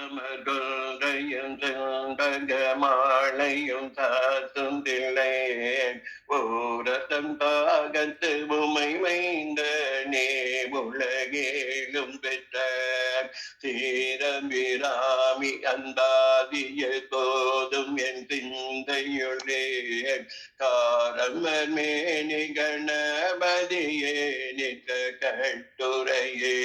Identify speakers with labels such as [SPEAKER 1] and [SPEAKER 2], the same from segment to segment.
[SPEAKER 1] அமர்கொன்றையும் செந்தக மாலையும் சாத்தும் தில்லை ஓரதம் தாகத்து உமை மைந்த நே உலகேலும் பெற்ற தீரம்பிராமி அந்தாதிய போதும் என் சிந்தையுள்ளே காரமர் மேனி கணபதியே நிற்க கட்டுரையே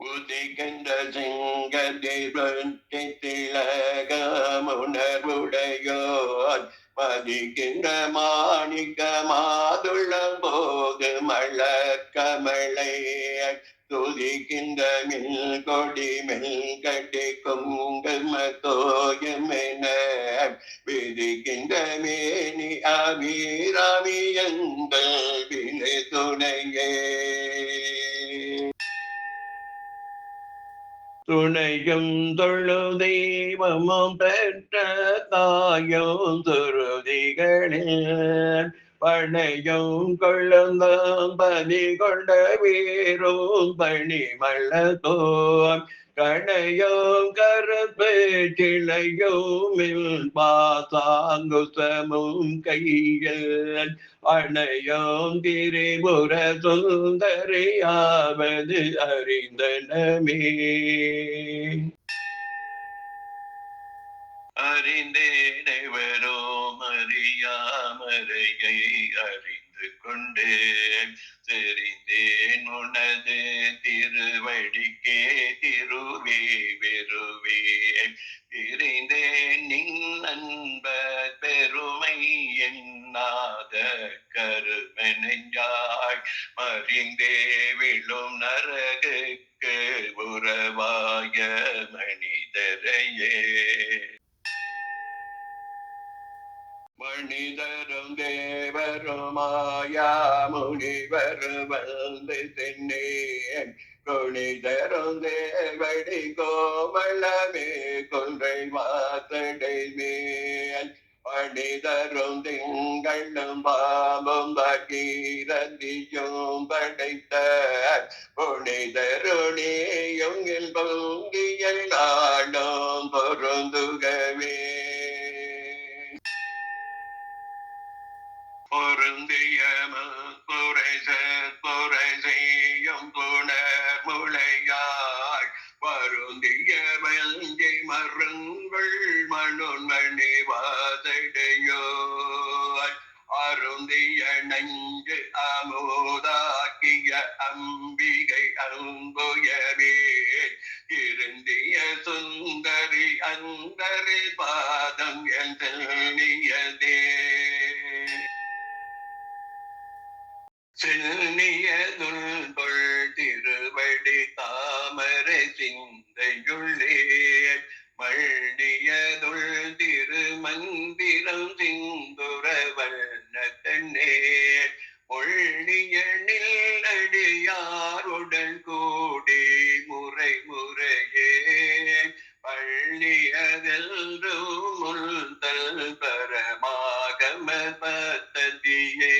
[SPEAKER 1] உதிகின்ற சிங்கதிருத்தி திலகமுணர்வுடையோர் மதிக்கின்ற மாணிக்க மாதுளம் போது மலர்கமலை துதிக்கின்ற மில் கொடி மெல் கட்டி குங்கும தோயமென விதிக்கின்ற மேனி அபிராமியங்கள் வினை துணையே துணையும் தொழு தெய்வமும் பெற்ற தாயும் துருதிகளில் பனையும் கொள்ளுந்தம் பனி கொண்ட வீரும் பணி மலத்தோம் கணையும் கருப்பு சிலையும் பாசாங்குசமும் கையில் அணையும் திரிபுர சுந்தரியாவது அறிந்தனமே அறிந்தேனை வரும் அறியாமறையை அறிந்து கொண்டேன் தெரிந்தேன் உனது திருவடிக்கே திருவே வெறுவே பிரிந்தேன் நின் அன்ப பெருமை என்னாத கருமெனஞ்சாய் மறிந்தே விழும் நரகுக்கு உறவாய மனிதரையே மனிதரும் தேவருமாயா முனிவரும் வந்து தென்னேன் கொணிதரும் தேவடி கோமளமே கொன்றை வாத்தடை மேல் பணிதரும் திங்களும் பாம்பும் பகீரதியும் படைத்த புனிதருணியும் பொங்கியல் நாடும் பொருந்துகவே பொருந்திய பொறை செய்யும் புனர் முளையாய் வருந்திய வஞ்சி மருங்கள் மணுன்மணி வாசடையோ அருந்திய நஞ்சு அமுதாக்கிய அம்பிகை அன்புயவே இருந்திய சுந்தரி அந்தரி பாதம் எண்ணியதே செல்லியதுள் திருவடி தாமரை சிந்தையுள்ளே மழ்டியதுள் திருமந்திரம் சிந்துர வண்ணத்தன்னே ஒள்ளிய நில்லடியாருடன் கூடி முறை முறையே பள்ளியதெல்லும் முல்தல் பரமாகம பத்ததியே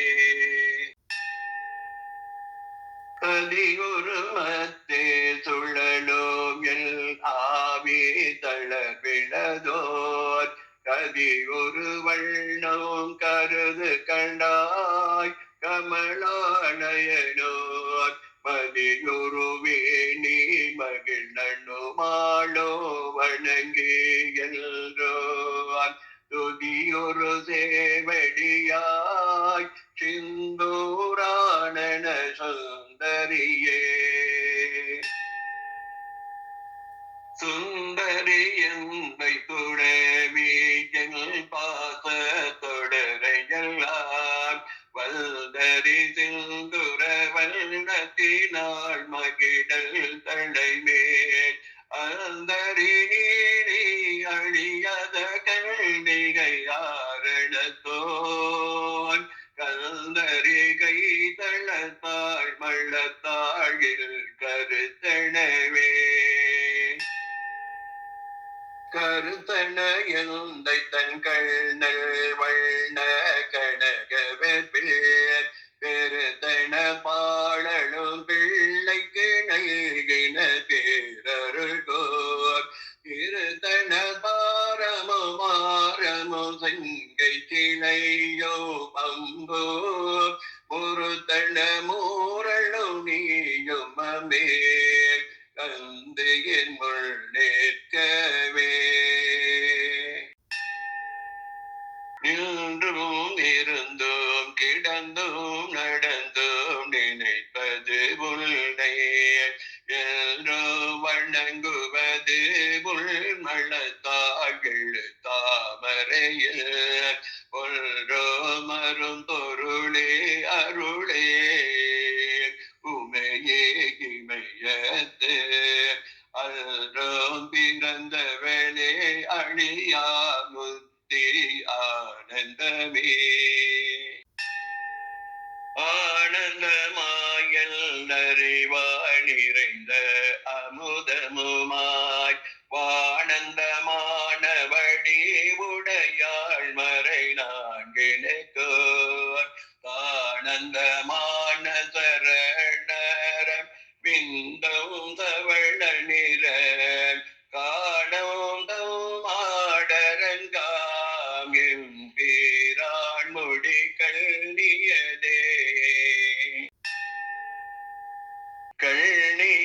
[SPEAKER 1] கதிகுரு மத்தே சுழலும் எல் ஆவி தளவிழதோர் கதிகுரு வண்ணம் கருது கண்டாய் கமலானயனோர் மதியுருவே நீ மகிழ்நண்ணுமாளோ வணங்கி எல்ரோர் துதியொரு சேவடியாய் சிந்தூரானன சுந்தரியே சுந்தரி என்பை துடவீஜல் பாச தொடரையெல்லாம் வல்தரி சிந்துர வல்லத்தினாள் மகிழல் தலைமேல் அந்தரி நீரி அழியாத கல்விகை ஆரணத்தோன் கந்தரிகை தளத்தாள் மள்ளத்தாழில் கருத்தனவே கருத்தன எந்தை தன் கண்ணல் வண்ண கனகவெற்பில் பெருத்தன பாடலும் பிள்ளைக்கு நல்கின மங்கை கிளையோ பம்போ முருத்தன மூரளோ நீயும் அமே கந்து என் முள்ளேற்கவே நின்றும் இருந்தும் கிடந்தும் நடந்தும் நினைப்பது உன்னை என்றோ வணங்குவது உள்மளத்தாள் தாமரையில் ஒன்றோ மரும் பொருளே அருளே உமையே இமையத்து அல்றோம் பிறந்தவளே அழியா முத்தி ஆனந்தமே ஆனந்தமாயல் அறிவாய் நிறைந்த அமுதமுமாய் வானந்தமான வழி உடையாள் மறை நான்கினுக்கோர் தானந்தமான சரணரம் விந்தவும் தவள நிற காணவும் மாடரங்காம் எம்பீரான் முடி கள்ளியதே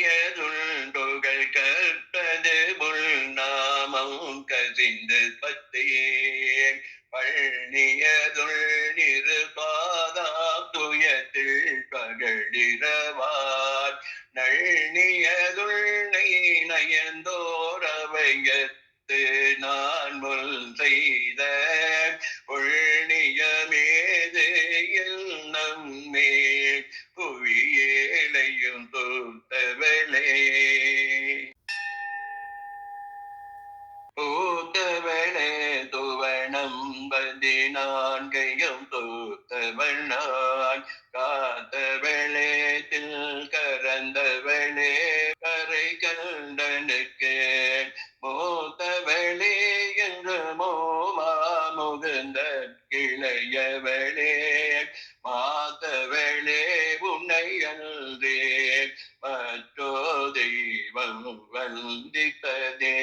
[SPEAKER 1] கள்ளியதுண்டுகள் கற்பது முள் நாமம் கசிந்து பத்தேன் பள்ளியதுள் நிருபாதா துயத்தில் பகழிரவார் நள்ளியதுள் நயந்தோரவையத்து நான் முள் செய்த உள்நியமேது நம்மே புவியேலையும் தூத்தவளே பூத்தவளே துவனம் பதினான்கையும் தூத்தவள் நான் காத்தவளே தில் கரந்தவளே கரை கண்டனுக்கு மூத்தவளே என்று மோமா முகுந்த கிளையவளே மாதவளே உன்னை அன்றே மற்றோ தெய்வம் வந்திப்பதே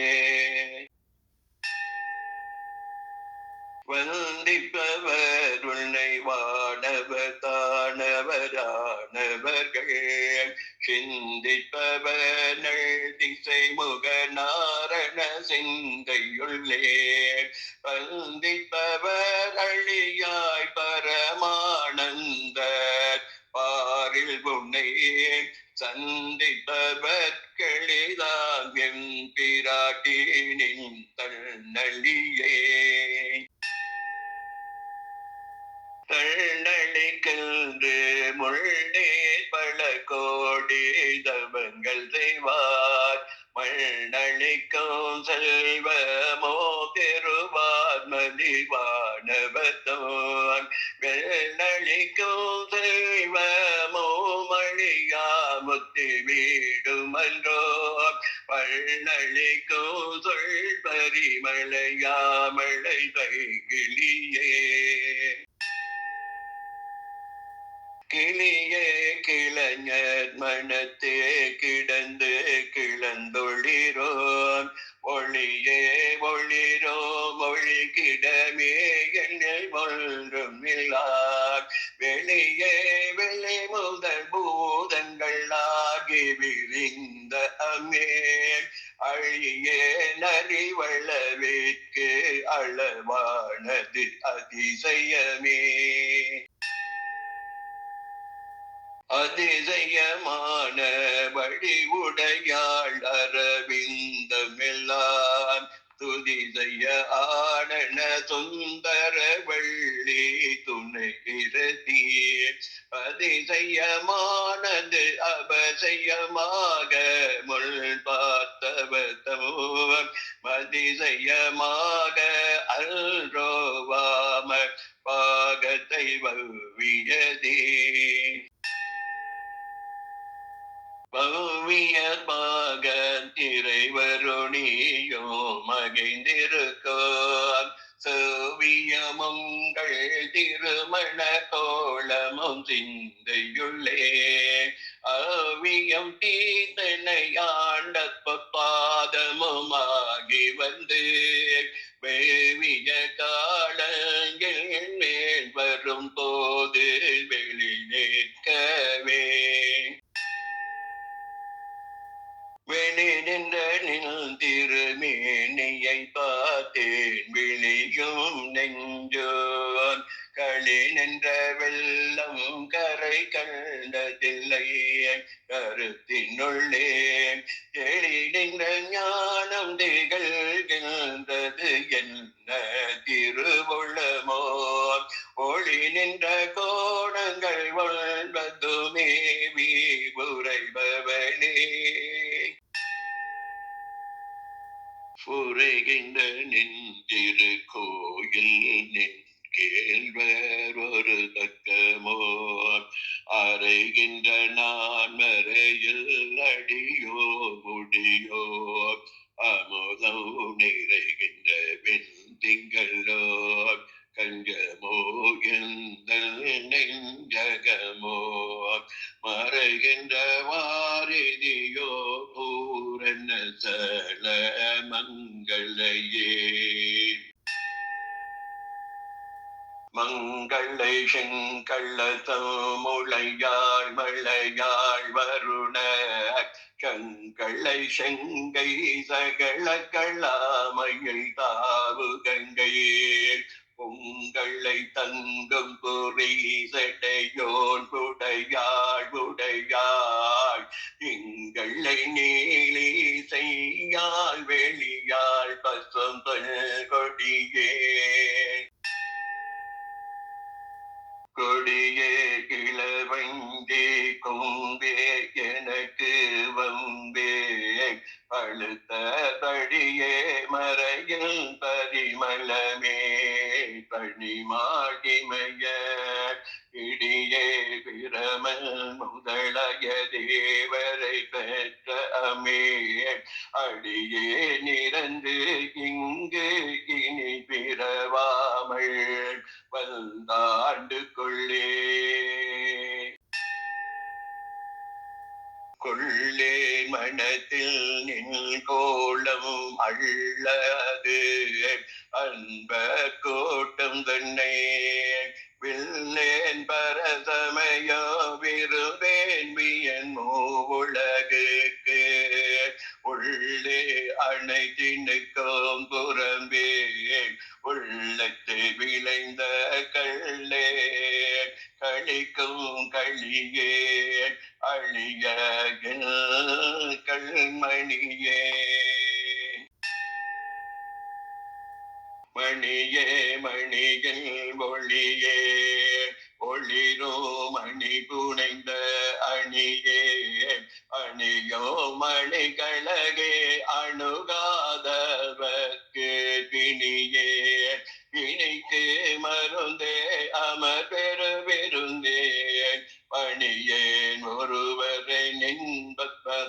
[SPEAKER 1] வந்திப்பவர் உன்னை வானவர் தானவரானவர்கள் சிந்திப்பவர் திசை முக நாரண சிந்தையுள்ளே வந்திப்பவர் அழியாய் பரமானந்த பாரில் உன்னை சந்திப்பவர்களிதான் என் பிராட்டினின் தன்னழியே தன்னழிக்கென்று முள்ளே பல கோடி தவங்கள் செய்வார் மண்ணளிக்கும் செல்வமோ பெறுவார் மலிவானவத்தோன் வெள்ளளிக்கும் செல்வமோ மழியா முத்தி வீடுமன்றோ பள்ளளிக்கும் சொல் பரிமளையாமழை தைகிளியே கிளியே கிளைஞர் மனத்தே கிடந்து கிளந்தொழிரோம் ஒளியே ஒளிரோ மொழி கிடமே என்னை ஒன்றும் இல்லார் வெளியே வெளி முதல் பூதங்கள் ஆகி விரிந்த அமேல் அழியே நரிவளவிற்கு அளவானது அதிசயமே அதிசயமான வடிவுடையாள் அரவிந்தமெல்லாம் துதி செய்ய ஆடன சுந்தர வள்ளி துணை பிரதி அதிசயமானது அபசயமாக முள் பார்த்தவத்தமோர் மதிசயமாக அல்ரோவாம பாகத்தை வவ்வியதே பவ்வியமாக திரைவருணியோ மகிழ்ந்திருக்கோம் சோவியமுங்கள் திருமண கோலமும் சிந்தையுள்ளே அவியம் தீதனை ஆண்ட பாதமுமாகி வந்து மேவிய காலங்கள் மேல் வரும் போது வெளி நிற்கவே வெளி நின்ற நில் திருமேனியை பார்த்தேன் விழியும் நெஞ்சோன் களி நின்ற வெள்ளம் கரை கண்டதில்லை கருத்தினுள்ளே எழி நின்ற ஞானம் திகழ்கின்றது என்ன திருவுள்ளமோ ஒளி நின்ற கோணங்கள் வாழ்வதுமே உரைபவனே உரைகின்ற நின் திருக்கோயில் நின் கேள்வர் ஒரு தக்கமோ அறைகின்ற நான் மறையில் அடியோ முடியோ அமுதம் நிறைகின்ற வெண் திங்களோ கஞ்சமோ எந்த நெஞ்சகமோ மறைகின்ற வாரிதியோ பூரண சல மங்களையே மங்களை செங்கள்ளமுளையாள் மழையாள் வருண கங்களை செங்கை சகல களாமையில் தாவு கங்கை பொங்களை தங்கும் பொறி செடையோன் உடையாள் உடையாள் திங்களை நீலி செய்யாள் வெளியாள் பசும்பல் கொடியே கொடியே கிளவண்டி கொம்பே எனக்கு வம்பே பழுத்த படியே மறையில் பரிமளமே பணிமாடிமைய இடியே பிரமல் முதலய தேவரை பெற்ற அமே அடியே நிறந்து இங்கு இனி பிறவாமல் வந்தாண்டு கொள்ளே கொள்ளே மனத்தில் நின் கோலம் அள்ளது அன்ப கோட்டம் தன்னை வில்லேன் பரசமயோ விரும்பேன் வியன் மூவுலகுக்கு உள்ளே அனைத்தினுக்கும் புறம்பே உள்ளத்தை விளைந்த கள்ளே களிக்கும் களியே அழிய கண்மணியே மணியே மணியில் ஒளியே ஒளிரோ மணி புனைந்த அணியே அணியோ மணிகளகே அணுகாதவர்க்கு பிணியே பிணிக்கு மருந்தே அமர் பெரு விருந்தே பணியேன் ஒருவரை நின்ப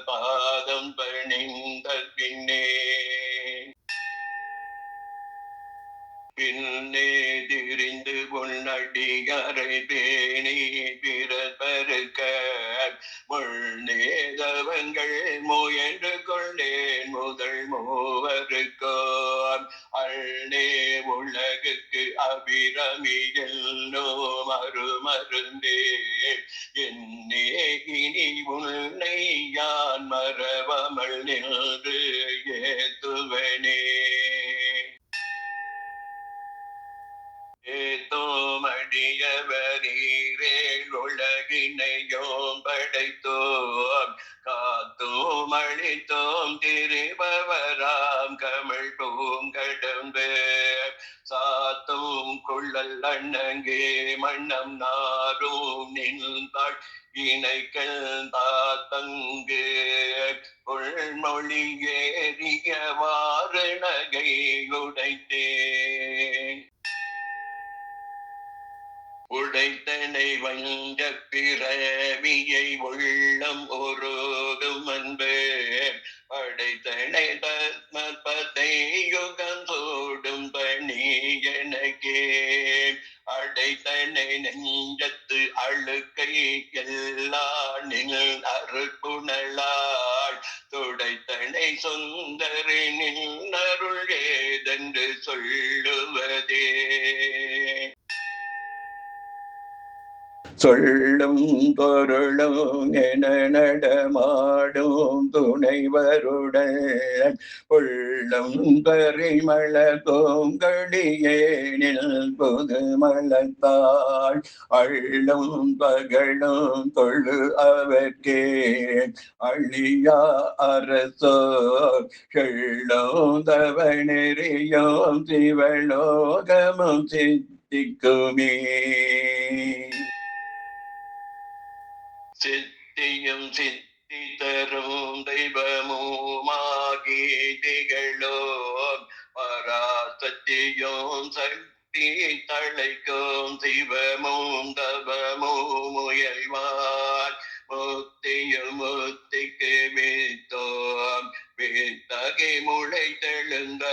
[SPEAKER 1] பாதம் பணிந்த பின்னே பின்னே திரிந்து பொன்னடிகரை பேணி பிறப்பருக்க முன்னேதவங்கள் முயன்று கொண்டேன் முதல் மூவருக்கோ அள்ளே உலகுக்கு அபிரமி எல்லோ மறுமருந்தே என்னே இனி உன்னை யான் மறவமல் நின்று ஏத்துவனே ஏத்தோமடியவரீரேல் உலகினையோம் படைத்தோம் காத்தோம் அழித்தோம் திருபவராம் கமிழ் பூங்கடம்பு சாத்தும் குள்ளல் அண்ணங்கே மண்ணம் நாரும் நின்றாள் இணைக்கல் தாத்தங்கு உள்மொழி ஏறிய வாரணகை உடைத்தேன் உடைத்தனை வந்த பிறவியை உள்ளம் ஒருதும் அன்பு படைத்தனை பத்மபதை யுகம் சூடும் பணி எனக்கே அடைத்தனை நெஞ்சத்து அழுக்கை எல்லா நில் அருள்புணலாள் துடைத்தனை சுந்தரின் அருள் ஏதென்று சொல்லுவதே.
[SPEAKER 2] சொல்லும் பொருளும் என நடமாடும் துணைவருடன் உள்ளம் பரிமள கோங்கடியேனில் புது மலத்தாள் அள்ளும் பகலும் தொழு அவர்க்கே அழியா அரசோ செல்லும் தவநெறியும் சிவலோகமும் சித்திக்குமே.
[SPEAKER 1] சித்தியும் சித்தி தரும் தெய்வமுமாகி திகழோம் பராசக்தியும் சக்தி தழைக்கும் சிவமும் தவமும் முயல்வார் முத்தியும் முத்திக்கு வித்தோம் வித்தகை முளை தெழுந்த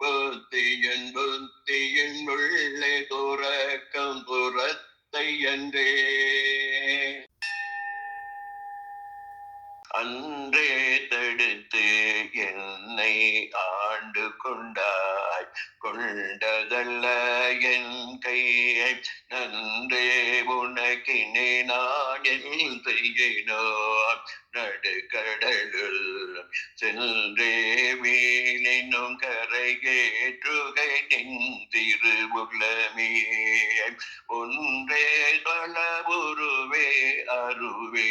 [SPEAKER 1] புத்தியின் உள்ளே துறக்கும் புறத்தை என்றே. அன்றே தடுத்து என்னை ஆண்டு கொண்டாய் கொண்டதல்ல என் கையை நன்றே உனக்கினே நான் என் செய்யினோ நடுக்கடலுள் சென்றே வீணினும் கரைகேற்றுகை நின் திருவுலமே ஒன்றே பலவுருவே அருவே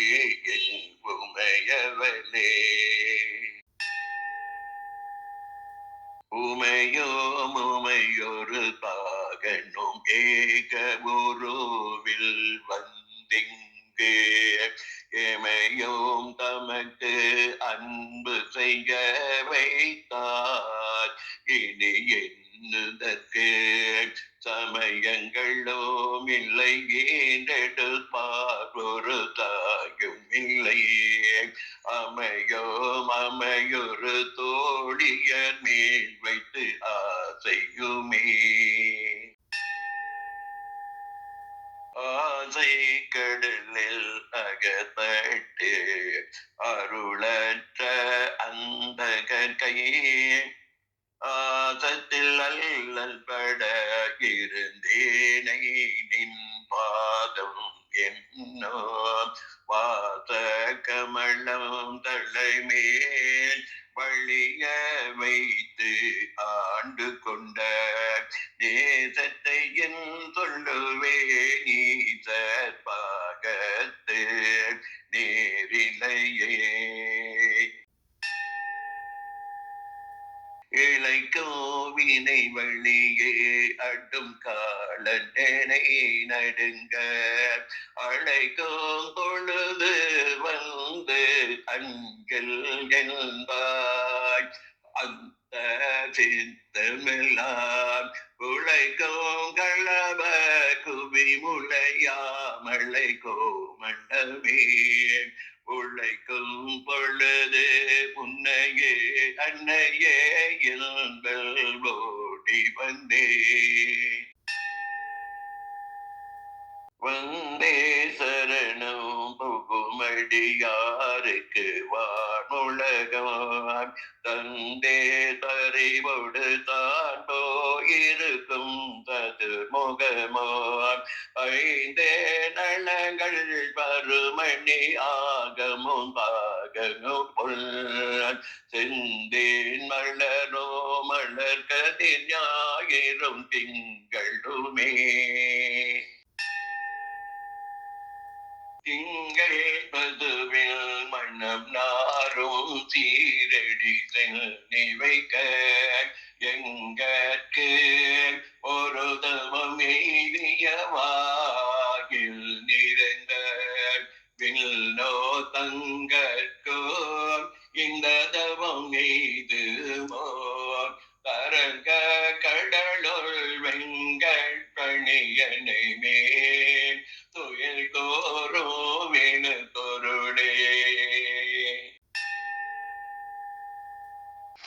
[SPEAKER 1] உமையவளே. உமையோம் உமையொரு பாகனும் ஏக உருவில் வந்திங்கு எமையோம் தமக்கு அன்பு செய்ய வைத்தார் இனி என்னதற்கு சமயங்களும் இல்லை என்றெடுப்பார் ஒரு தாயும் இல்லை அமையோம் அமையொரு தோழியர் மேல் வைத்து ஆசையுமே. ஆசை கடலில் அகப்பட்டு அருளற்ற அந்த கையே ஆசத்தில் அல்லல் பட இருந்தேனை நின் பாதம் என்னோ வாச கமலம் தலைமேல் வழிய வைத்து ஆண்டு கொண்ட நேசத்தை என் சொல்லுவே நீசர் பாகத்து நேரிலையே. இளைக்கோவினை வழியே அடும் காலனை நடுங்க அழைக்கும் பொழுது வந்து அஞ்சல் என்பாய் அந்த சித்தமெல்லாம் உழைக்கும் களவ குவி முளையாமலை கோமண்டமே உழைக்கும் பொழுது உன்னையே அன்னையே என்பல் ஓடி வந்தே. வந்தே சரணம் புகுமடியாருக்கு வானுலகம் தந்தே தறிவோடு தான் போயிருக்கும் தது முகமான் ஐந்தே நலங்கள் பருமணி ஆகமும் பாகமும் பொல் செந்தேன் மலரோ மலர் கதிர் ஞாயிறும் திங்களுமே. திங்கள் பதுவில் மனம் நாரும் சீரடி சென்னி வைக்க எங்கற்கு ஒரு தவம் எய்தியவாகில் நிறைந்த விண்ணோ தங்கற்கோர் இந்த தவம் எய்துமோ தரங்க கடலுள் வெங்கட் பணியனை மேல் துயில் கோரோ வேணு பொருளே.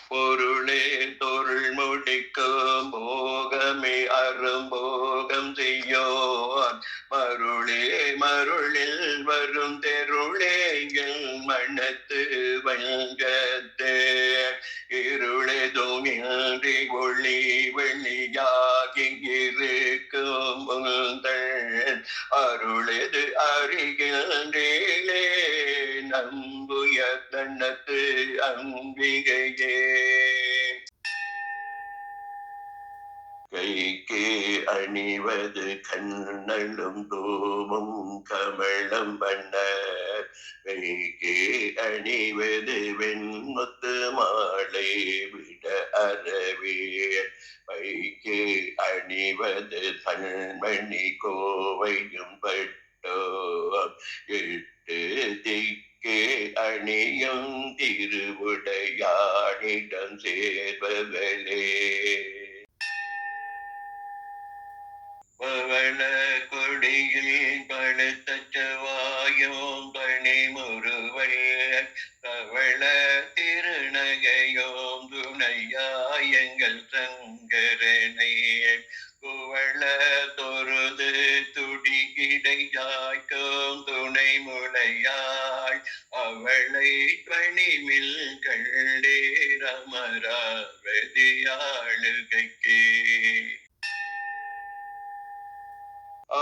[SPEAKER 1] பொருளே தொருள் முடிக்கும் போகமே அரும்போகம் செய்யோன் மருளே மருளில் வரும் தெருளே என் மனத்து வங்கத்து இருளே துமில் அன்றி ஒளி வெளியாகி இருக்கும் உந்தன் அருளது அறிகின்றே நம்புய தன்னத்து அம்பிகையே. கைக்கு அணிவது கண்ணலும் தூமும் கமலம் வண்ண கைக்கு அணிவது வெண்முத்து மாலை விட அறவே பைக்கு அணிவது தன்மணி கோவையும் பட்டோ எட்டு திக்கே அணியும் திருவுடையானிடம் சேர்பவளே. பவள கொடியில் பழுத்த செவ்வாயும் பனிமுறுவல் பவள திருநகையோம் துணையாயங்கள் சங்கரனை குவள தொருது துடிகிடையாய்க்கும் துணை முளையாய் அவளை பணிமில் கண்டே ரமராவதி ஆளுகைக்கே.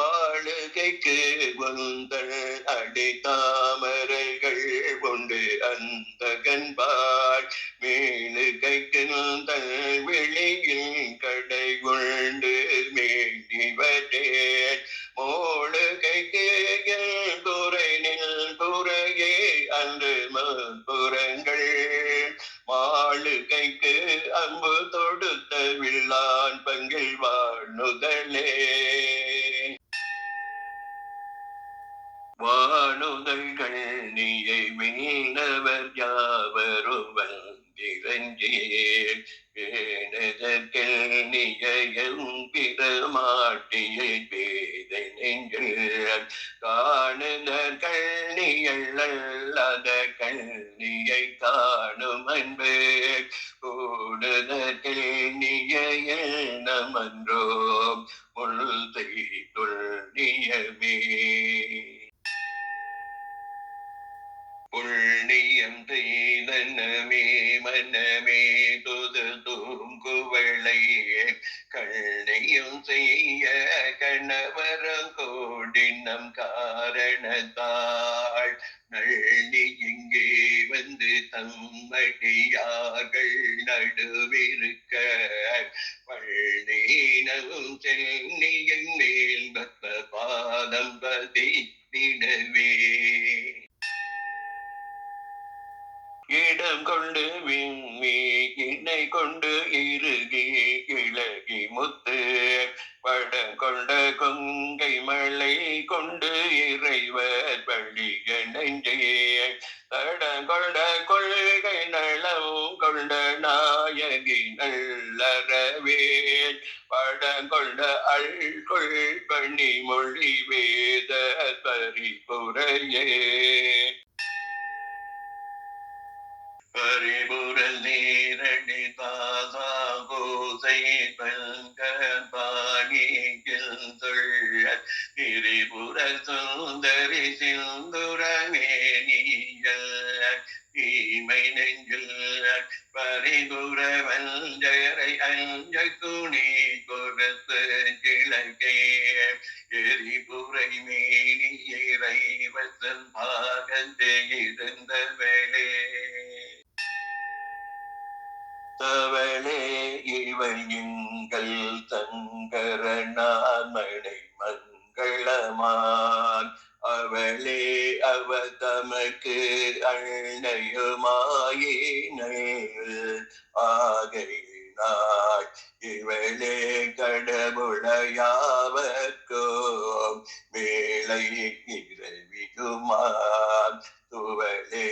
[SPEAKER 1] ஆளுகைக்கு குந்தல் அடி தாமரைகள் கொண்டு அந்த கண்பாள் மேலுகைக்கு தல் வெளியில் கடை கொண்டு மேடிவரே மோளுகைக்கு துறைனில் துறையே அன்று புறங்கள் மாளுகைக்கு அம்பு தொடுத்த வில்லான் பங்கில் வாணுதலே. வானுதல்கள் நீயை மீனவர் யாவரும் வந்திரஞ்சே பேனதற்கில் நீயம் பிறமாட்டியை பேதை நெஞ்சில் காணுதற்கள் நீயல் அல்லாத கண்ணியை காணும் அன்பு கூடுதற்கில் நீயல் நமன்றோ முள் செய்துள் நியமே. புண்ணியம் செய்தனமே மனமே துது தூங்குவளை கண்ணையும் செய்ய கணவரம் கோடினம் காரணத்தாள் நள்ளி இங்கே வந்து தம்மடியார்கள் நடுவிருக்க பள்ளீனவும் சென்னியின் மேல் பக்த பாதம் பதித்திடவே. இடம் கொண்டு விம்மி இணை கொண்டு இறுகி இழகி முத்து படம் கொண்ட கொங்கை மலை கொண்டு இறைவர் பள்ளிய நெஞ்சே தடம் கொண்ட கொள்கை நலம் கொண்ட நாயகி நல்லறவே படம் கொண்ட அள்கொள் பணி மொழி வேத பரிபுரையே. பரிபுரல் நீரடி தாசா கோசை பல்கபாணியில் சொல்ல திரிபுர சுந்தரி சிந்துரமேனியல் தீமை நெஞ்சில் பரிபுர வஞ்சரை அஞ்ச குணி குரத்து கிழக்கே எரிபுரை மேனி இறைவசன் பாகந்தே இருந்த வேளே. தவளே இவள் எங்கள் சங்கரனார் மடை மங்களமான் அவளே அவ தமக்கு அண்ணையுமாயினள் ஆகையினாள் இவளே கடவுளையாவர்க்கும் வேளை இரவியுமான் துவளே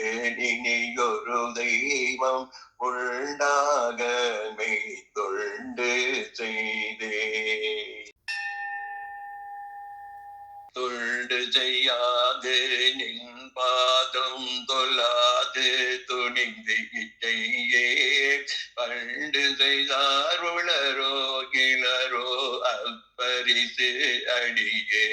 [SPEAKER 1] இனியொரு தெய்வம் உண்டாகமை தொண்டு செய்தே. தொண்டு செய்யாது நின் பாதம் தொல்லாது துணிந்து இச்சையே பண்டு செய்தார் உளரோ கிளரோ அப்ப பரிசு அடியே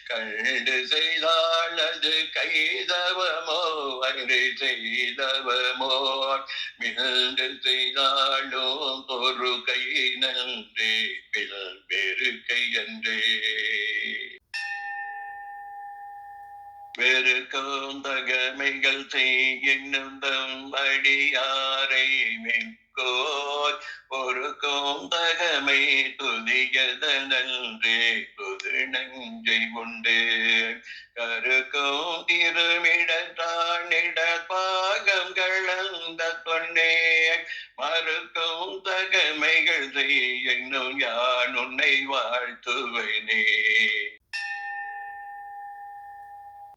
[SPEAKER 1] கண்டு செய்தால் அது கைதவமோ அன்று செய்தவமோ மிகண்டு செய்தாலும் ஒரு கை நன்றே பெரு கை அன்றே பெருக்கும் தகமைகள் செய்யும் அடியாரை மிக்கோர் பொறுக்கும் தகமை துதியதனன்றே புது நஞ்சை உண்டு கருக்கும் திருமிடத்தானிட பாகம் கலந்த தொன்னே மறுக்கும் தகமைகள் செய்யும் யான் உன்னை வாழ்த்துவனே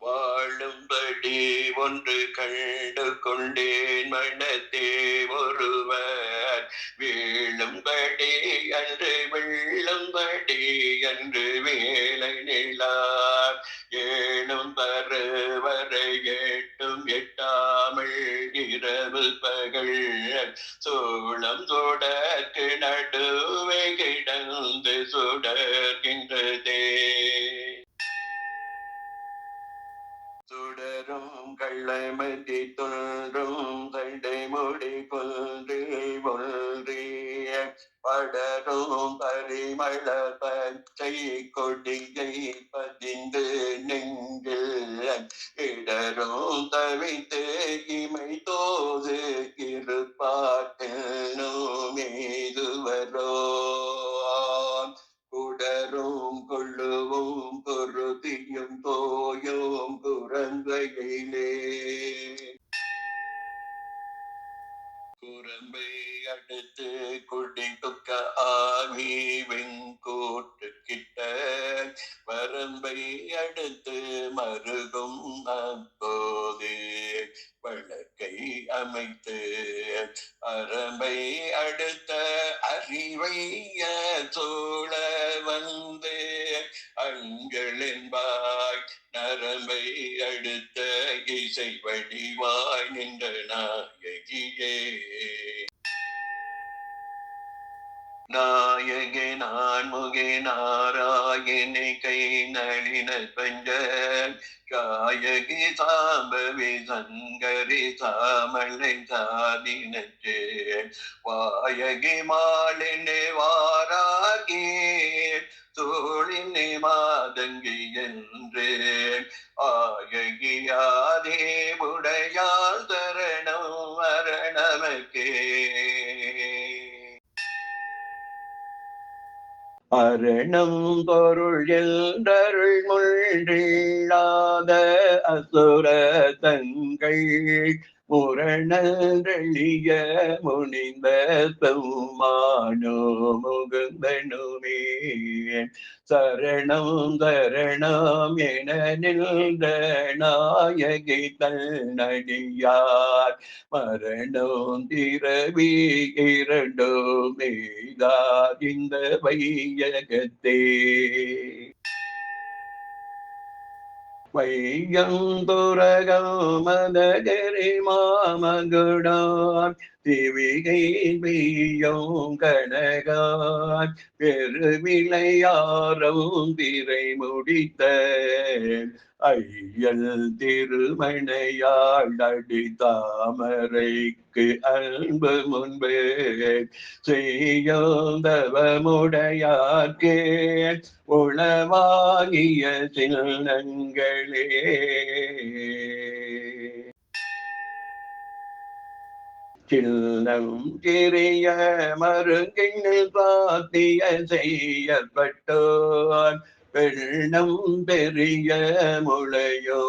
[SPEAKER 1] வாழும்படி ஒன்று கண்டு கொண்டேன் மனத்தே ஒருவர் வீழும்படி அன்று வெள்ளும்படி அன்று வேலை நிலார் ஏழும் பருவரை எட்டும் எட்டாமல் இரவு பகல் சோளம் தொடர்க்கு நடுவே கிடந்து சுடர்கின்றதே சுடரும் கள்ளமதி தோன்றும் தண்டை முடி கொன்று ஒன்றிய படரும் பரிமள பச்சை கொடியை பதிந்து நெஞ்சில் இடரும் தவித்து இமை தோது இருப்பாட்டில் மீதுவரோ குடரும் கொள்ளுவும் பொருதியும் தோயும் குரங்கையிலே குரம்பை அடுத்து குடி துக்க ஆவி வெங்கோட்டு கிட்ட வரம்பை அடுத்து மருகும் அப்போது வழக்கை அமைத்து அரம்பை அடுத்த அறிவைய சோழ வந்து அங்களென்பாய் நரம்பை அடுத்த இசை வடிவாய் நின்ற நாயகியே நாயகே நான்முகே நாராயணி கை நளின பஞ்ச காயகி சாம்பவி சங்கரி சாமலை சாதினச்சே வாயகி மாலினே வாராகி தோழினே மாதங்கி என்று ஆயகியாதே உடையால் தரணம் மரணமக்கே அரணம் பொருள் என்றருள் முள்ளில்லாத அசுர தங்கள் முரணெழிய முனிந்த பெம்மானோ முகுந்தனுமே சரணம் தரணம் என நின்ற நாயகி தன்னடியார் மரணம் திரவி இரண்டும் எய்தார் இந்த வையகத்தே வையந்துரகம் மதகரி மாமகுடான் திவிகை பெய்யும் கனகான் பெருவிளையாரும் திரை முடித்த ஐயல் திருமணையாள் அடி தாமரைக்கு அன்பு முன்பு செய்யோந்தவமுடையார்க்கே உளவாகிய சின்னங்களே சின்னம் சிறிய மருங்கினில் பாத்திய செய்யப்பட்டோர் பெண்ணம் பெரிய முளையோ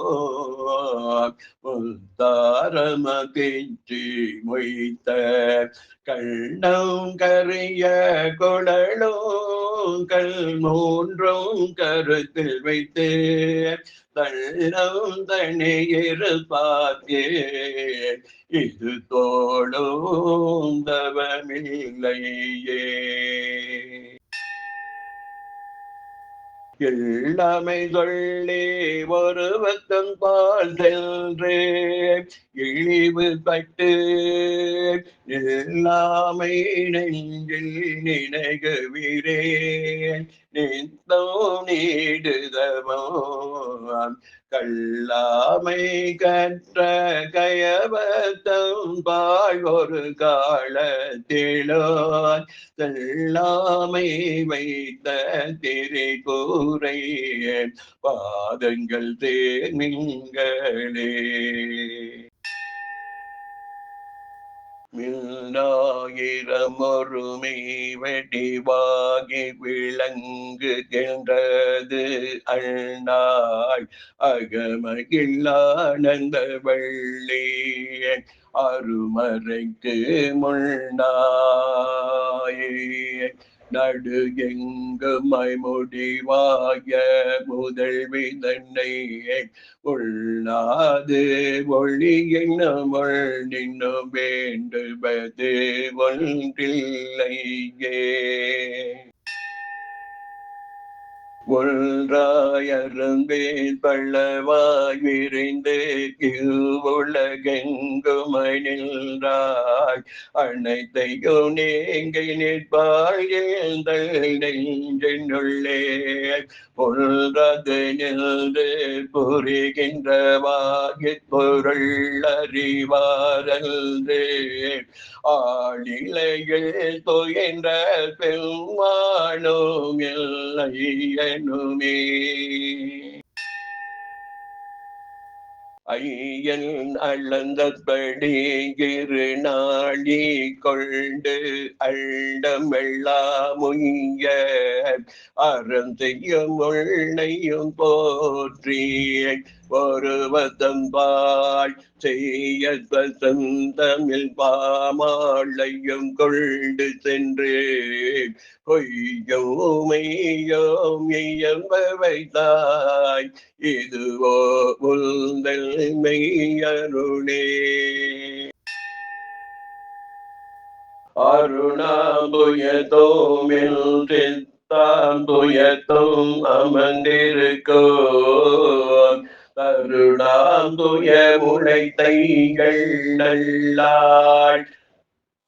[SPEAKER 1] முத்தாரம கெஞ்சி மொய்த்த கண்ணம் கரிய குழலும் கல் மூன்றும் கருத்தில் வைத்து தள்ளம் தனியிரு பார்த்தே இது தோளும் தவமில்லையே எல்லாமை சொல்லி ஒரு பக்கம் பால் சென்று இழிவுபட்டு எல்லாமை நெஞ்சில் நினைகுகிறேன் நித்தம் நீடுதமோ கல்லாமை கற்ற கயவத்தம் பாழ் ஒரு காலத்திலோ தெல்லாமை வைத்த திரைக்கூரை பாதங்கள் தேர்மிங்களே மில்லாயிரம் ஒருமை வெடிவாகி விளங்குகின்றது அண்ணாய் அகமகில்லானந்த வள்ளி அருமறைக்கு முன்னாயே நடு எங்குமாய் முடிவாய முதல்வி தன்னை உள்ளாது ஒளி என்னும் நின்னும் வேண்டுவது ஒன்றில்லையே ஒன்றாயருந்தேன் பள்ளவாய் விரிந்து உலகெங்குமை நின்றாய் அனைத்தையும் நீங்கி நிற்பாய் நெஞ்சினுள்ளே ஒன்றது நின்று புரிகின்ற வாயிற்பொருள் அறிவாரல்து ஆளிலையில் தொயன்ற பெருமானும் இல்லையனுமே ஐயன் அளந்தபடி இரு நாளி கொண்டு அள்ளமெல்லாம் உய்ய அறம் செய்யும் உள்ளையும் போற்றி ஒருவதம்பாய் செய்ய சந்தமில் பாமாளையும் கொண்டு சென்று பொய்யோமையோம் இயம்ப வைத்தாய் இதுவோ உள்தல் மெய்யருளே அருணாம்புயத்தோமில் தாம்புயத்தும் அமர்ந்திருக்கோ தருணாம்புய முளைத்தைகள் நல்லாள்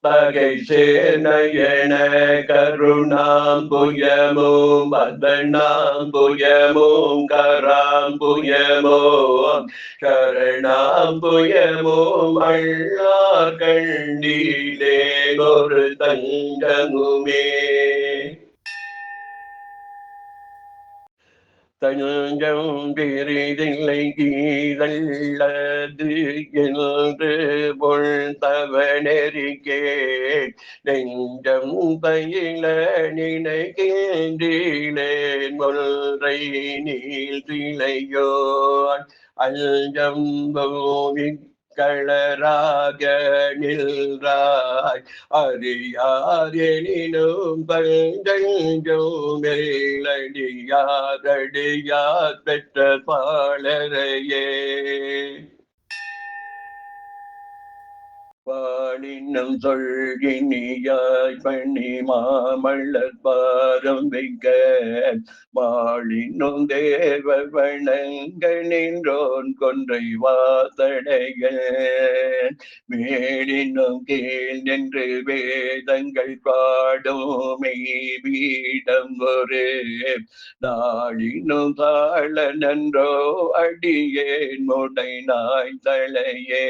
[SPEAKER 1] பகை சேர்நயன கருணாம்புயமும் மதனாம்புயமும் கராம்புயமும் சரணாம்புயமும் அள்ளார் கண்டிலே ஒரு தஞ்சமுமே தஞ்சம் பிரிதில்லை கீதல்லது என்று பொழ்தவனெறிக்கே நெஞ்சம் பயில நினைக்கின்றேன் ஒன்றை நீழ்த்திலையோன் அஞ்சம் போவி களராக நின்றாய் அறியார் எனினும் பஞ்சம் மேலடியாரடியார் பெற்ற பாலரையே பாலினம் சொல்கினியாய் பண்ணி மாமல்லர் பாரம் வைக்க மாளினும் தேவ வணங்க நின்றோன் கொன்றை வாசடைய மேலினும் கீழ் நின்று வேதங்கள் பாடும் மெய் வீடம் ஒரு நாளினும் தாழ நன்றோ அடியேன் முடை நாய் தலையே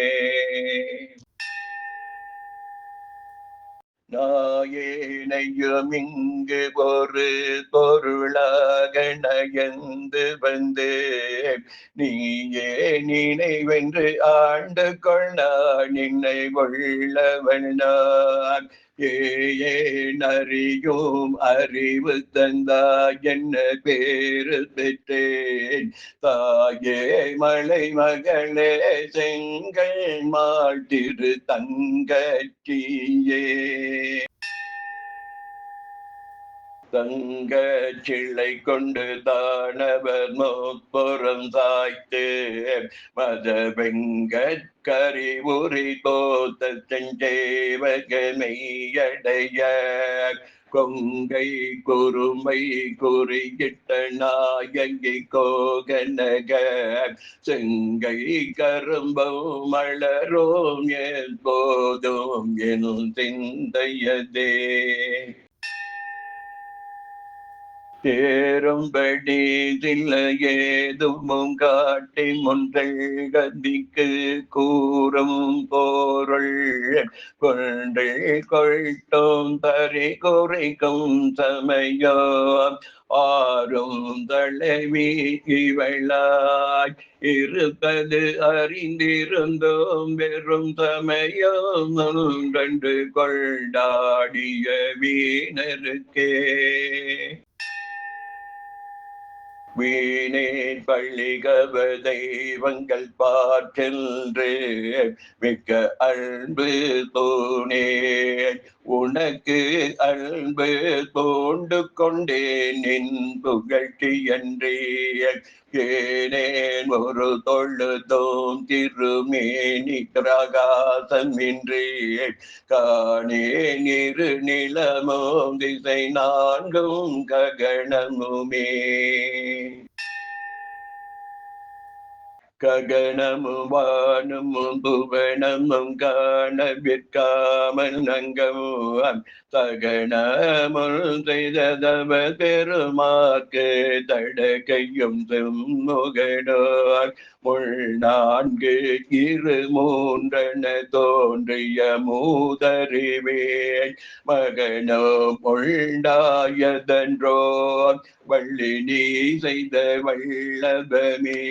[SPEAKER 1] நாயேனையும் இங்கு ஒரு பொருளாக நயந்து வந்து நீயே நினைவென்று ஆண்டு கொள்ளா நின்னை கொள்ளவன் நான் ஏறியும் அறிவு தந்தாய் என்ன பேரு பெற்றேன் தாயே மலை மகளே செங்கல் மாட்டிரு தங்கச்சியே தங்க சிலை கொண்டு தானவர் முப்புறம் சாய்த்து மத வெங்கட் கரி உரி தோத்த செஞ்சேவக மெய்யடைய
[SPEAKER 2] கொங்கை குறுமை குறியிட்ட நாயகி கோகனக செங்கை கரும்பம் மலரோம் எப்போதும் எனும் சிந்தையதே தேரும்படி சில ஏதுமும் காட்டி முன்றல் கதிக்கு கூறும் பொருள் கொண்டை கொள்ளும் தரி குறைக்கும் சமயம் ஆறும் தலைவி இவளாய் இருப்பது அறிந்திருந்தோம் வெறும் சமயம் கண்டு கொண்டாடிய வீணருக்கே வீணே பள்ளிகவ தெய்வங்கள் பாற்றென்று மிக்க அன்பு தோணே உனக்கு அன்பு தோண்டு கொண்டேன் நின் புகழ்ச்சி என்றே ஏனேன் ஒரு தொழுதோம் திருமேனி பிரகாசமின்றி காணேன் இரு நிலமும் திசை நான்கும் ககனமுமே ககனமும் வானமும் புவனமும் காண விற்காமல் நங்கமும் சகனமும் செய்ததவ பெருமாக்கு தடகையும் செம்முகனார் முள்நான்கு இரு மூன்றன தோன்றிய மூதறிவேன் மகனோ முள்டாயதன்றோ வள்ளி நீ செய்த வல்லபமே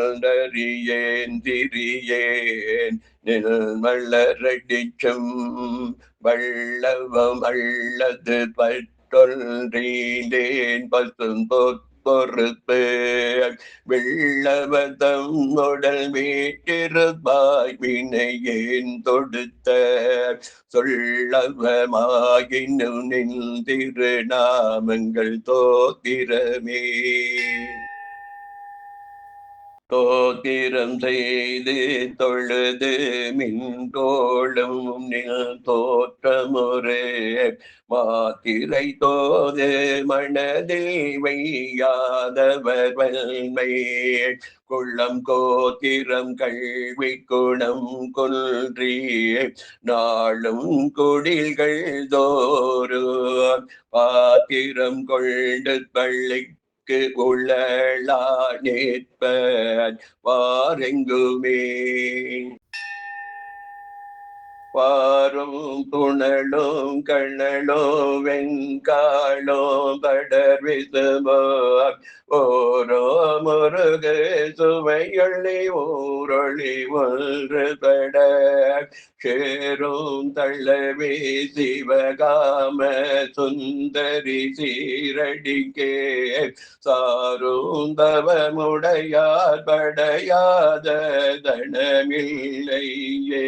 [SPEAKER 2] வல்லபமுள்ளறியேன் திரியேன் நில்மலரடிச்சும் வல்லவம் அல்லது பற்றொன்றீந்தேன் பசும் பொறுப்பு வெள்ளவதம் உடல் வீட்டிருப்பாய் வினையேன் தொடுத்த சொல்லவமாயினும் நின் திருநாமங்கள் தோத்திரமே தோத்திரம் செய்து தொழுது மின்கோளும் நில் தோற்றமுறை மாத்திரை தோது மனதில் வையாதவர் வல்மை குள்ளம் கோத்திரம் கல்வி குணம் கொன்றி நாளும் குடில்கள் தோறும் பாத்திரம் கொண்டு பள்ளி உள்ளா நேற்பன் பாரெங்குமே பாரும் புனலும் கண்ணலும் வெங்காலும் படர் விசுமோ ஓரோ முருகு சுவையொளி ஊரொளி ஒன்று பட சேரும் தள்ளவே சிவகாம சுந்தரி சீரடிக்கே சாரும் தவமுடையார் படையாத தனமில்லையே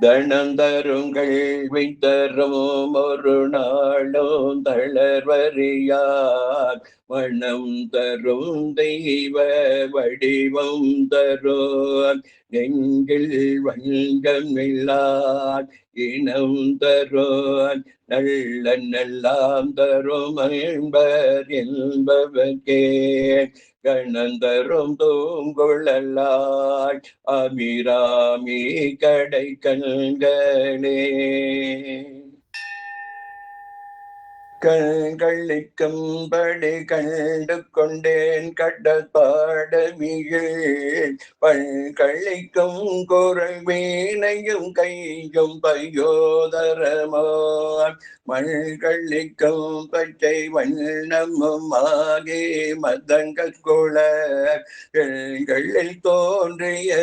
[SPEAKER 2] தனம் தரும் கல்வி தரும் ஒரு நாளும் தளர்வறியார் மனம் தரும் தெய்வ வடிவம் தரும் நெஞ்சில் வஞ்சம் இல்லார் இனம் தரும் நல்ல நல்லாம் தரும் என்பர் என்பவர்க்கே கணந்தரும் தூங்குழலாய் அபிராமி கடை கண்களே கண்களிக்கும்படி கண்டு கொண்டேன் கடற்பாடவியில் பண்களிக்கும் குரல் வீணையும் கையும் பயோதரமான் மண்களிக்கும் பச்சை வண்ணமும் ஆகே மதங்கள் குள கண்களில் தோன்றிய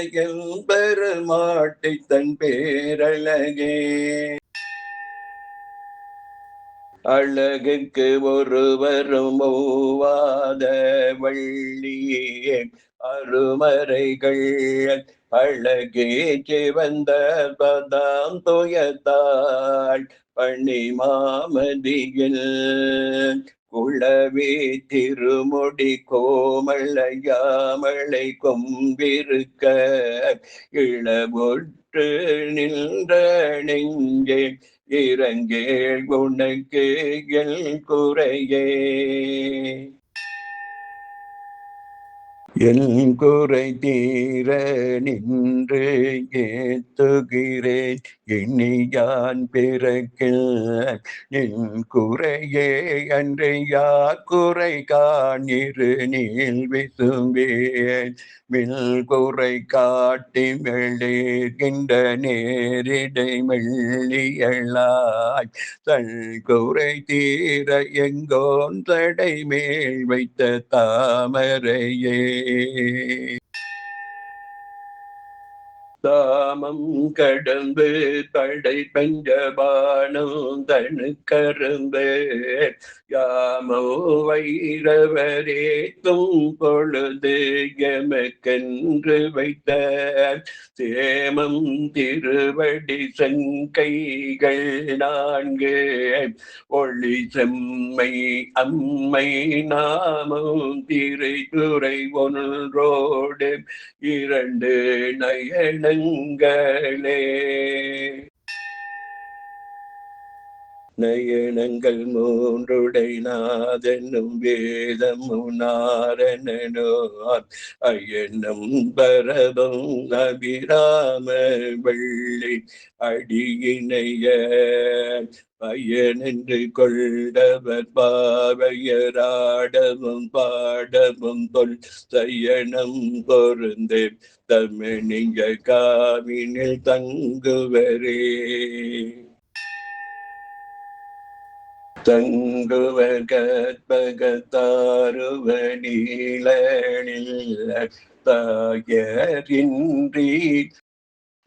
[SPEAKER 2] பெருமாட்டி தன் பேரழகே அழகுக்கு ஒருவரும் மூவாத வள்ளியே அருமறைகள் அழகே சிவந்த பதாம் துயத்தாள் பணி மாமதியில் குளவே திருமுடி கோமளையாமலை கொம்பிருக்க இளவொற்று நின்ற நெஞ்சே இறங்கேள் உனக்கு எல் குறையே என் குறை தீர நின்று ஏத்துகிறேன் இனியான் பிறக்கில் நின் குறையே அன்றையா குறை காணிரு நீள் விசும்பேன் மில் குறை காட்டி மெழுகின்ற நேரிடை மெல்லியலாய் தன் குறை தீர எங்கோன் தடை மேல் வைத்த தாமரையே தாமம் கடம்பு படை பஞ்சபானம் தனு கரும்பு யாமோ வைரவரேத்தும் பொழுது எமக்கென்று வைத்த சேமம் திருவடி செங்கைகள் நான்கு ஒளி செம்மை அம்மை நாமும் திரைத்துறை ஒன்றோடு இரண்டு நயனங்களே நயனங்கள் மூன்றுடை நாதனும் வேதமும் நாரணனோர் அயனும் பரபம் அபிராம வள்ளி அடியினைய பயனென்று கொண்டவர் பாவையராடமும் பாடமும் தொல் சயனம் பொருந்து தமிழிய காவினில் தங்குவரே தங்குவர் கற்பகத்தாருவனிலில் தாயரின்றி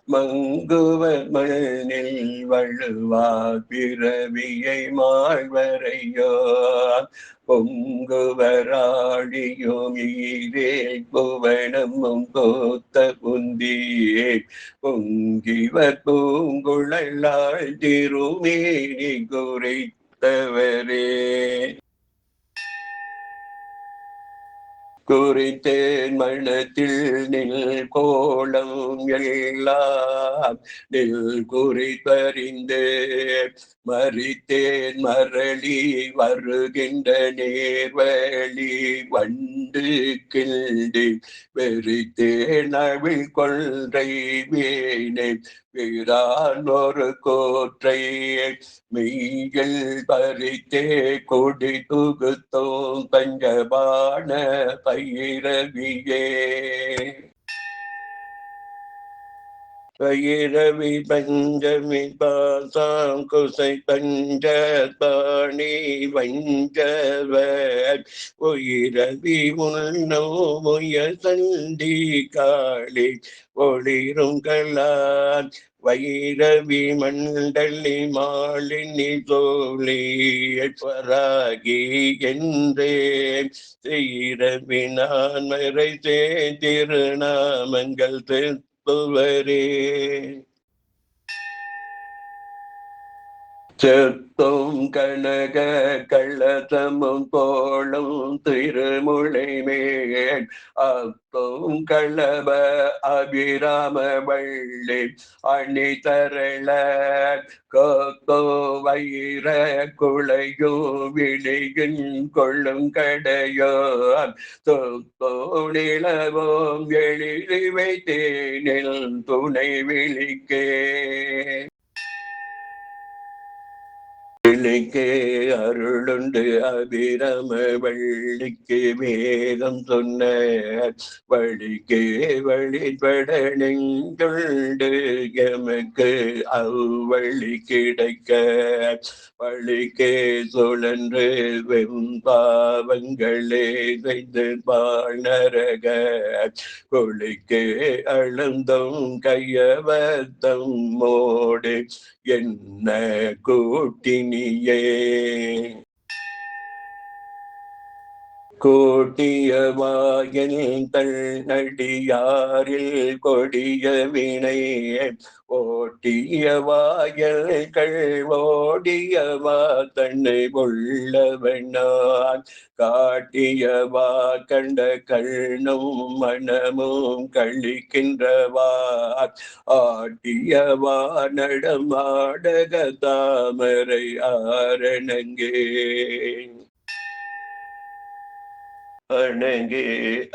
[SPEAKER 2] மங்குவர் மண்ணில் வழுவார் பிறவியை மாழ்வரையோ பொங்குவராடியும் ஈரே புவனமும் போத்த புந்தியே பொங்கிவர் பூங்குழலாள் திருமேனி குறித்தவரே குறித்தேன் மனத்தில் நில் கோலம் எல்லாம் நில் குறிப்பறிந்து மறித்தேன் மரளி வருகின்ற நேர்வழி வண்டு கிண்டி வெறித்தேன் அவிழ் கொன்றை வேணை பிரான் ஒரு கோற்றை மெய்யில் பறித்தே கொடி துகுத்தோம் பஞ்சபான பைரவியே பைரவி பஞ்சமி பாசாம் குசை பஞ்ச பாணி வஞ்சவர் உயிரவி உன்னோ முய சண்டி காளி ஒளிரும் கலான் வைரவி மண்டலி மாலினி தோழியராகி என்றே சீரவி நான் மறை திருநாமங்கள் திருவரே செத்தும் கனக கள்ளதமும் தோளும் திருமுலை மேல் அத்தும் களப அபிராம வள்ளி அணி தரள கோத்தோ வைர குளையோ விழியின் கொள்ளும் கடையோ தொத்தோ நிலவோம் எழில் வைத்தேனில் துணை விழிக்கே விழிக்கே அருளுண்டு அபிராம வள்ளிக்கு வேதம் சொன்ன வழிக்கே வழிபட நெஞ்சுண்டு எமக்கு அவ்வழி கிடைக்க வழிக்கே சுழன்று வெம்பாவங்களே செய்து பாழ்நரக கொழிக்கே அழுந்தும் கையவத்தம் மோடு என்ன கூட்டினியே கோட்டிய வாயல் தன்னடியாரில் கொடிய வினை ஓட்டிய வாயல்கள் ஓடியவா தன்னை உள்ளவனான் காட்டியவா கண்ட கண்ணும் மனமும் கழிக்கின்றவா ஆட்டியவா நடமாடக தாமரை ஆரணங்கே அணங்கே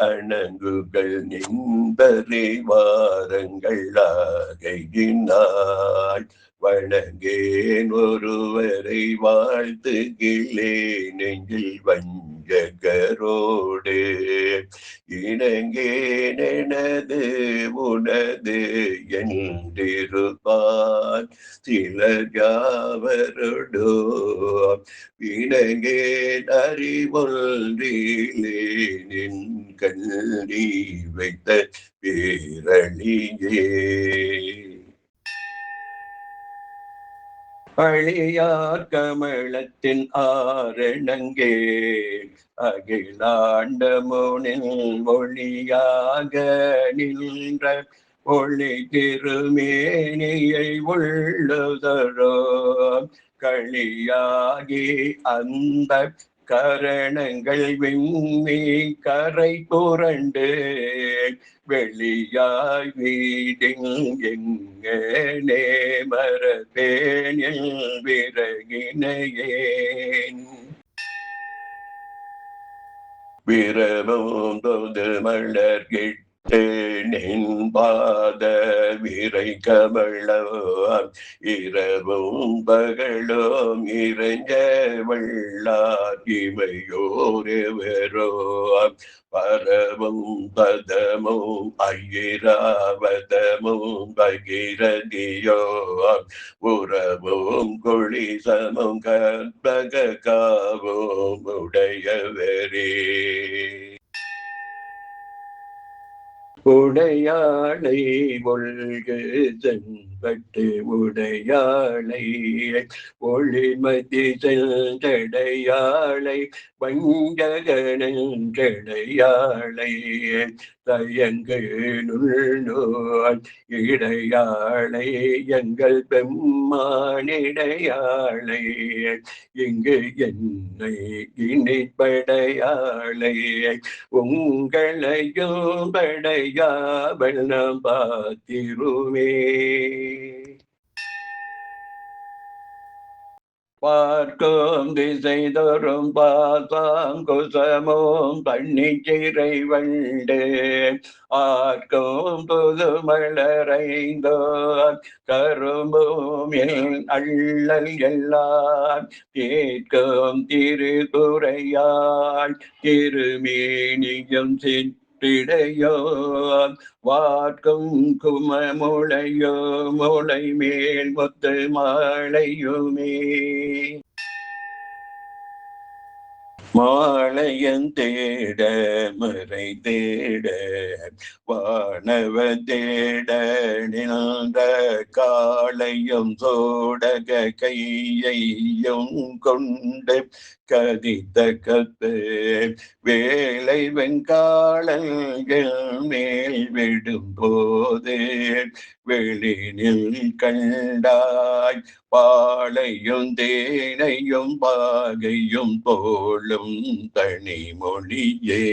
[SPEAKER 2] அணங்குகள் நின்பதை வாரங்களாகையினாய் வணங்கேன் ஒருவரை வாழ்த்துகிலேன் நெஞ்சில் வஞ்சகரோடு இணங்கேன் எனது உனது என்றிருப்பான் சிலர் யாவரோடோ இணங்கேன் அறிவொன்றிலே நின் கண்ணி வைத்த பேரழியே அழியார் கமலத்தின் ஆரணங்கே அகிலாண்டமுனில் ஒளியாக நின்ற ஒளி திருமேனியை உள்ளுதரோ களியாகி அந்த கரணங்கள் விம்மி கரை புரண்டு வெளியாய் வீடில் எங்கனே மரபேனில் விறகினையேன் விரவும் தொது மலர்கிட்ட நின் பாத விரை கமலம் இரவும் பகலும் இறைஞ்ச வள்ளார் இமையோரெவரோ பரவும் பதமும் ஐராவதமும் பகிரதியோ உறவும் குளிசமும் கற்பக காவும் உடையவரே உடையாளை ஒழ்கு செம்பட்டு உடையாளை ஒளிமதி செஞ்சடையாளை வஞ்சகனஞ்சடையாளை தயங்குள் இடையாளை எங்கள் பெம்மானிடையாளை இங்கு என்னை இனிப்படையாளை உங்களையும் படையாவல் நாம் பார்த்திருவே பார்க்கும் திசை தோறும் பாசாம் குசமும் பன்னிச்சிறை வண்டு ஆர்க்கும் புது மலரைந்தோ கரும்பும் அள்ளல் எல்லாம் கேட்கும் திருக்குறையாள் திருமேனியும் சிற்றிடையோ வார்க்கும் குமமுளையோ முளை மேல் முத்து மாலையுமே மாலையன் தேட மறை தேட வானவ தேட நின்ற காளையும் சோடக கையையும் கொண்டு கதித்த கத்து வேலை வெங்காளங்கள் மேல் விடும் போது வெளினில் கண்டாய் பாளையும் தேனையும் பாகையும் போலும் தனிமொழியே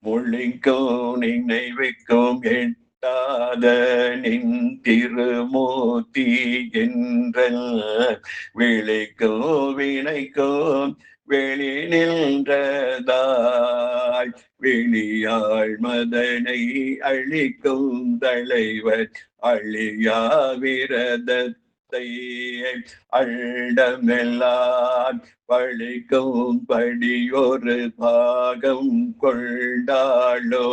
[SPEAKER 2] மொழிக்கும் நினைவுக்கும் எட்டாத நின் திருமூர்த்தி என்ற விளைக்கும் வினைக்கும் வெளி நின்றதாய் விழியாள் மதனை அழிக்கும் தலைவர் அழியா விரதத்தை அண்டமெல்லாம் பழிக்கும் படியொரு பாகம் கொண்டாளோ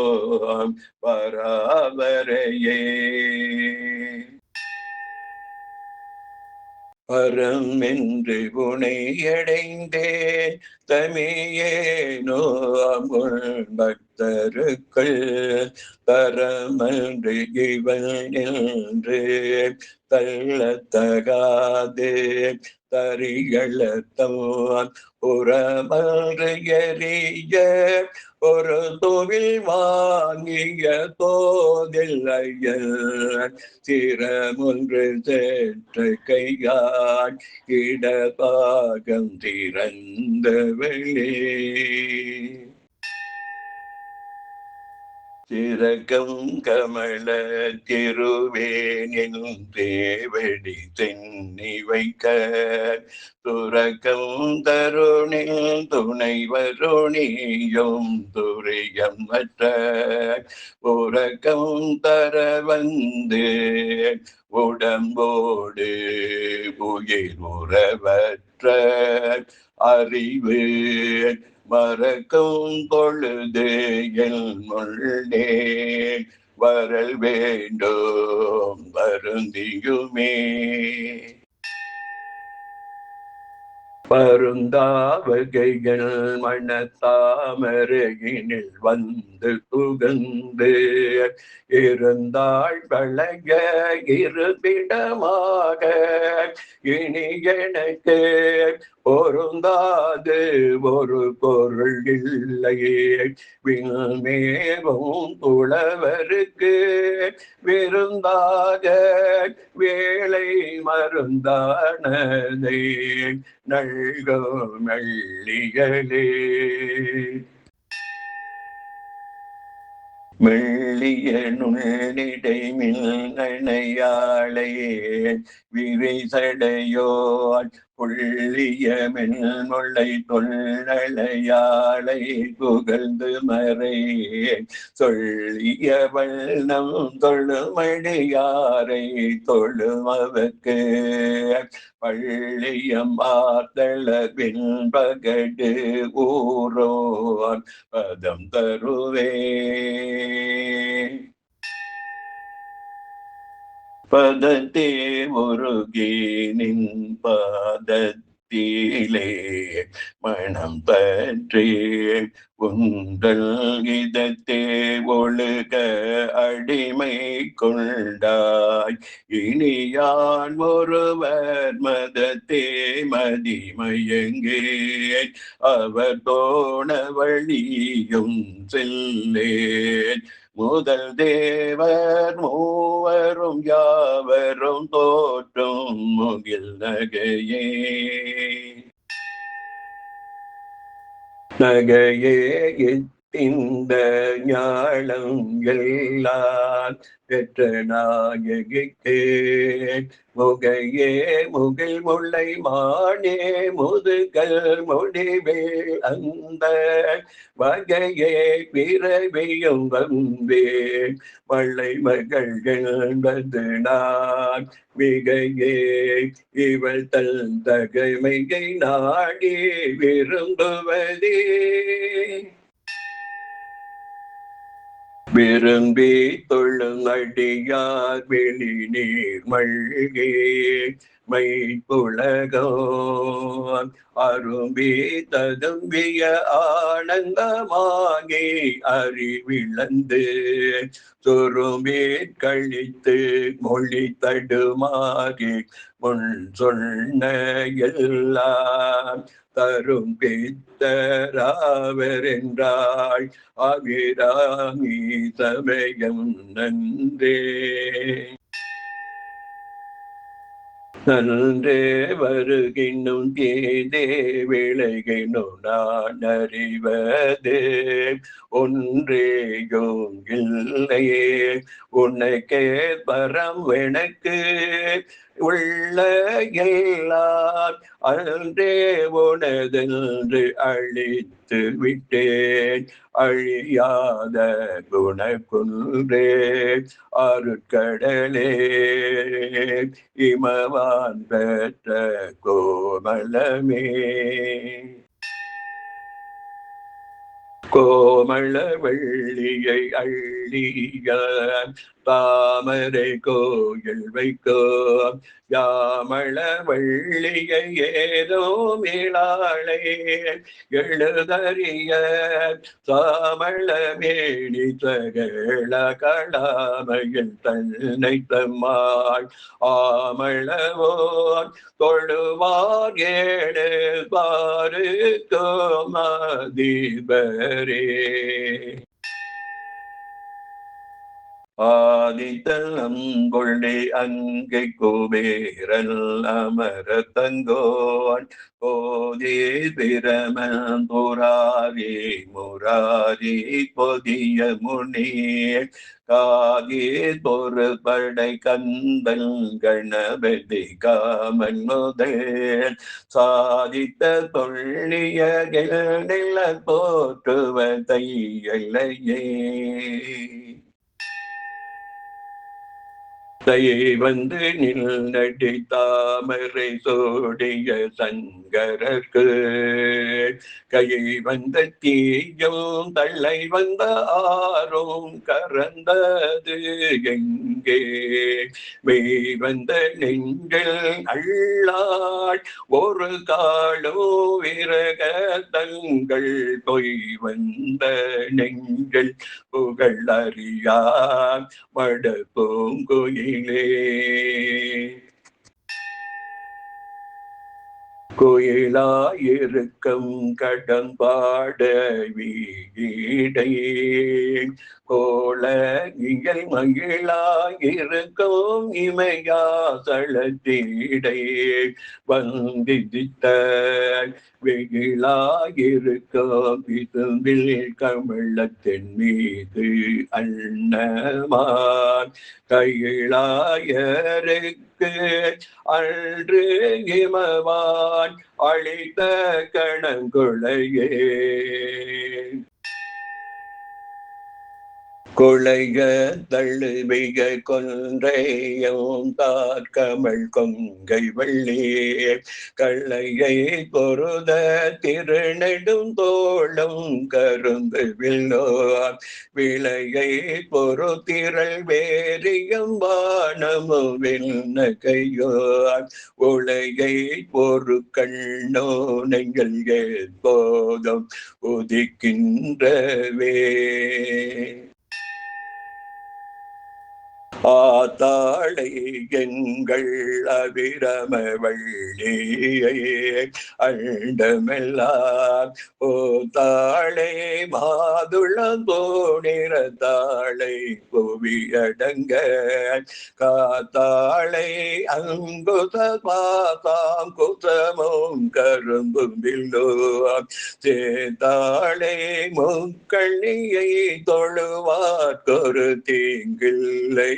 [SPEAKER 2] பராவரையே பரம் என்று புனையடைந்தே தமியேனோ அமுள் தருக்கள் தரமன்று இவன் என்று தள்ளத்தகாது தரிகளத்தான் புறமன்று எறிய ஒரு தொழில் வாங்கிய தோதில்லைய சிரமொன்று சேற்ற கையால் இடபாகம் திறந்த வெளி திரகம் கமல திருவேனின் தேவடி தென்னி வைக்க துரகம் தருணில் துணை வருணியும் துரியம் மற்ற உறக்கம் தர வந்து உடம்போடு உயிர் உறவற்ற அறிவு மறக்கும் பொழுது என் முள்ளே வரல் வேண்டும் வருந்தியுமே பருந்தாவகைகள் மனத்தாமரையினில் வந்து புகுந்து இருந்தாள் பழக இருப்பிடமாக இனி எனக்கு பொருந்தாது ஒரு பொருள் இல்லையே விண்மேவும் புலவருக்கு விருந்தாக வேலை மருந்தானதை நல்கும் மெல்லியலே மெல்லிய நுண்ணிடை மின்னணையாளே விரிசடையோர் புள்ளிய மென்முளை தொல்லளையாளை புகழ்ந்து மறை சொல்லிய வண்ணம் தொழுமடியாரை தொழுமவர்க்கு பள்ளியம் பார்த்தள பின்பகடு ஊரோன் பதம் தருவே பதத்தே முருகி நின் பாதத்திலே மனம் பற்றி உங்கள் இதத்தே ஒழுக அடிமை கொண்டாய் இனியான் ஒருவர் மதத்தே மதிமயங்கே அவர் தோண வழியும் செல்லேன் முதல் தேவர் மூவரும் யாவரும் தோற்றும் முகில் நகையே நகையே இந்த ஞானம் எல்லாம் பெற்ற நாயகிக்கே முகையே முகில் முல்லை மானே முதுகல் முடிவே அந்த வகையே பிறவியும் வந்தே மழை மகள் என்பது நான் மிகையே இவள் தன் தகைமையை நாடி விரும்புவதே விரும்பி தொழும் அடியார் வெளி நீர் மல்கே மைப்புலகோ அரும்பி ததும்பிய ஆனந்தமாகி அறிவிழந்து துரும்பி கழித்து மொழி தடுமாறி முன் சொன்ன எல்லாம் தரும் பித்தராவர் என்றாள் அபிராமி சமயம் நன்றே நன்றே வருகினும் தீதே விளைகினும் நான் அறிவது ஒன்றேயும் இல்லையே உனக்கே பரம் எனக்கு உள்ள எல்லாம் அன்றே உனதென்று அழித்து விட்டேன் அழியாத குணக்குன்றே அருட்கடலே இமவான் பெற்ற கோமலமே கோமள வெள்ளியை அள்ளிய தாமரை கோயில் வைக்கோ யாமள வெள்ளியை ஏதோ மேலாளே எழுதறிய சாமள மேனி சகல களாமையில் தன்னை தம்மாள் ஆமளவோர் தொழுவார் ஏழு பாரு கோமதிபரே ஆதித்தலம் கொள்ளை அங்கை குபேரல் அமர தங்கோன் போதே பிரமன் புராரி முராரி பொதிய முனி காதி பொறுபடை கந்தல் கணபதி காமன் முதல் சாதித்த தொல்லிய நில போற்றுவதை எல்லையே வந்து நின்றடி தாமரை சோடிய சங்கரக்கு கையை வந்த தீயும் தள்ளை வந்த ஆறும் கறந்தது எங்கே மெய் வந்த நெஞ்சில் அள்ளாள் ஒரு காலோ விரக தங்கள் பொய் வந்த நெஞ்சில் புகழ் அறியா மட பூங்குயிலே கோயிலாயிருக்கும் கடம்பாட வீடை கோள இயல் மகிழாயிருக்கும் இமையாசளத்தீடை வந்தித்த வெயிலாயிருக்கும் விசும்பில் கமலத்தின் மீது அன்னமான் கையிலாயருக்கு அன்று இமவான் அளித்த கணங்குளையே கொளைய தள்ளுவிக கொன்றையும் தார்கமள் கொங்கை வள்ளி கள்ளையை பொருத திருநெடும் தோளும் கருந்து வில்லோ விளையை பொரு திரள் வேரியம் வானமும் விண்ணகையோ உளையை பொறு கண்ணோ நெஞ்சல் போதும் உதிக்கின்றவே ஆத்தாளை எங்கள் அபிரம வள்ளியை அண்டமெல்லாம் ஓ தாளை மாதுளம் போனிற தாளை புவியடங்க காத்தாளை அங்குத பாசாம் குசமும் கரும்பும் வில்லோ சேத்தாளை முக்கண்ணியை தொழுவார்க்கொரு தீங்கில்லை